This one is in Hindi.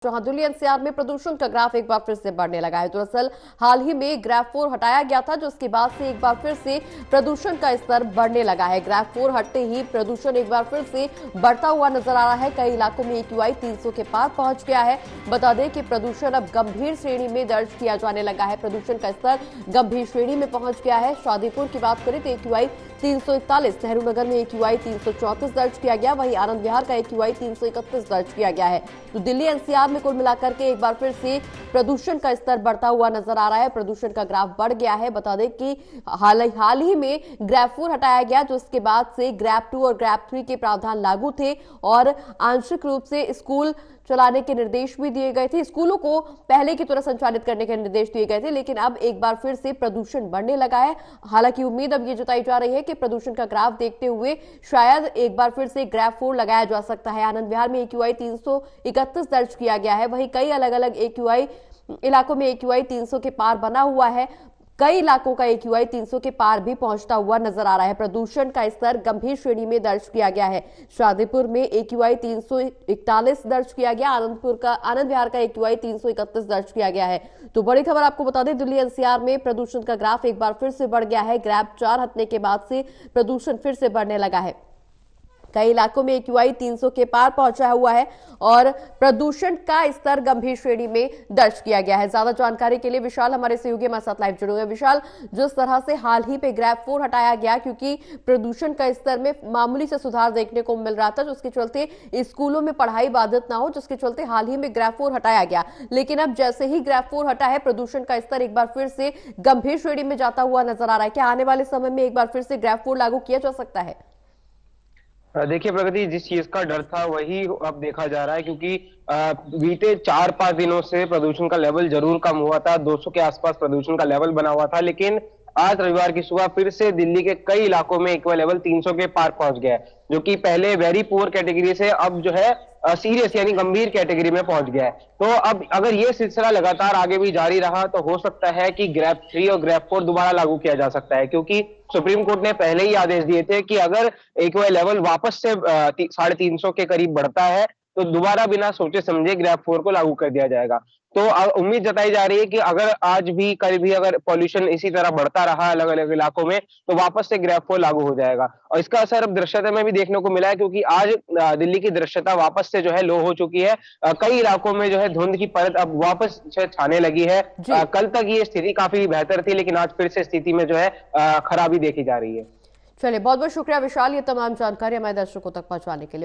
जहां दिल्ली एनसीआर में प्रदूषण का ग्राफ एक बार फिर से बढ़ने लगा है। दरअसल हाल ही में ग्राफ 4 हटाया गया था, जिसके बाद से एक बार फिर से प्रदूषण का स्तर बढ़ने लगा है। ग्राफ 4 हटते ही प्रदूषण एक बार फिर से बढ़ता हुआ नजर आ रहा है। कई इलाकों में AQI 300 के पार पहुंच गया है। बता दें कि प्रदूषण अब गंभीर श्रेणी में दर्ज किया जाने लगा है। प्रदूषण का स्तर गंभीर श्रेणी में पहुंच गया है। शादीपुर की बात करें तो AQI 341, नेहरू नगर में AQI 334 दर्ज किया गया, वहीं आनंद विहार का AQI 331 दर्ज किया गया है। तो दिल्ली एनसीआर में कुल मिलाकर के एक बार फिर से प्रदूषण का स्तर बढ़ता हुआ नजर आ रहा है। प्रदूषण का ग्राफ बढ़ गया है। बता दें कि हाल ही में ग्राफ 4 हटाया गया, जो उसके बाद से ग्राफ 2 और ग्राफ 3 के प्रावधान लागू थे और आंशिक रूप से स्कूल चलाने के निर्देश भी दिए गए थे। स्कूलों को पहले की तरह संचालित करने के निर्देश दिए गए थे, लेकिन अब एक बार फिर से प्रदूषण बढ़ने लगा है। हालांकि उम्मीद अब ये जताई जा रही है कि प्रदूषण का ग्राफ देखते हुए शायद एक बार फिर से ग्राफ 4 लगाया जा सकता है। आनंद विहार में AQI 331 दर्ज किया गया है। वहीं कई अलग अलग AQI इलाकों में AQI 300 के पार बना हुआ है। कई इलाकों का AQI 300 के पार भी पहुंचता हुआ नजर आ रहा है। प्रदूषण का स्तर गंभीर श्रेणी में दर्ज किया गया है। शादीपुर में AQI 341 दर्ज किया गया। आनंद विहार का AQI 331 दर्ज किया गया है। तो बड़ी खबर आपको बता दें, दिल्ली एनसीआर में प्रदूषण का ग्राफ एक बार फिर से बढ़ गया है। ग्राफ 4 हटने के बाद से प्रदूषण फिर से बढ़ने लगा है। कई इलाकों में AQI 300 के पार पहुंचा हुआ है और प्रदूषण का स्तर गंभीर श्रेणी में दर्ज किया गया है। ज्यादा जानकारी के लिए विशाल हमारे सहयोगी हमारे साथ लाइव जुड़े हुए हैं। विशाल, जिस तरह से हाल ही पे ग्राफ 4 हटाया गया क्योंकि प्रदूषण का स्तर में मामूली से सुधार देखने को मिल रहा था, जिसके चलते स्कूलों में पढ़ाई बाधित ना हो, जिसके चलते हाल ही में ग्राफ 4 हटाया गया। लेकिन अब जैसे ही ग्राफ 4 हटा है, प्रदूषण का स्तर एक बार फिर से गंभीर श्रेणी में जाता हुआ नजर आ रहा है। क्या आने वाले समय में एक बार फिर से ग्राफ 4 लागू किया जा सकता है? देखिए प्रगति, जिस चीज का डर था वही अब देखा जा रहा है, क्योंकि बीते 4-5 दिनों से प्रदूषण का लेवल जरूर कम हुआ था। 200 के आसपास प्रदूषण का लेवल बना हुआ था, लेकिन आज रविवार की सुबह फिर से दिल्ली के कई इलाकों में AQI लेवल 300 के पार पहुंच गया है, जो कि पहले वेरी पुअर कैटेगरी से अब जो है सीरियस यानी गंभीर कैटेगरी में पहुंच गया है। तो अब अगर ये सिलसिला लगातार आगे भी जारी रहा तो हो सकता है कि ग्राफ 3 और ग्राफ 4 दोबारा लागू किया जा सकता है, क्योंकि सुप्रीम कोर्ट ने पहले ही आदेश दिए थे कि अगर AQI लेवल वापस से 350 के करीब बढ़ता है तो दोबारा बिना सोचे समझे ग्राफ 4 को लागू कर दिया जाएगा। तो उम्मीद जताई जा रही है कि अगर आज भी कल भी अगर पॉल्यूशन इसी तरह बढ़ता रहा अलग अलग इलाकों में तो वापस से ग्राफ 4 लागू हो जाएगा। और इसका असर अब दृश्यता में भी देखने को मिला है, क्योंकि आज दिल्ली की दृश्यता वापस से जो है लो हो चुकी है। कई इलाकों में जो है धुंध की परत अब वापस छाने लगी है। कल तक ये स्थिति काफी बेहतर थी, लेकिन आज फिर से स्थिति में जो है खराबी देखी जा रही है। चलिए, बहुत बहुत शुक्रिया विशाल, ये तमाम जानकारी हमारे दर्शकों तक पहुंचाने के लिए।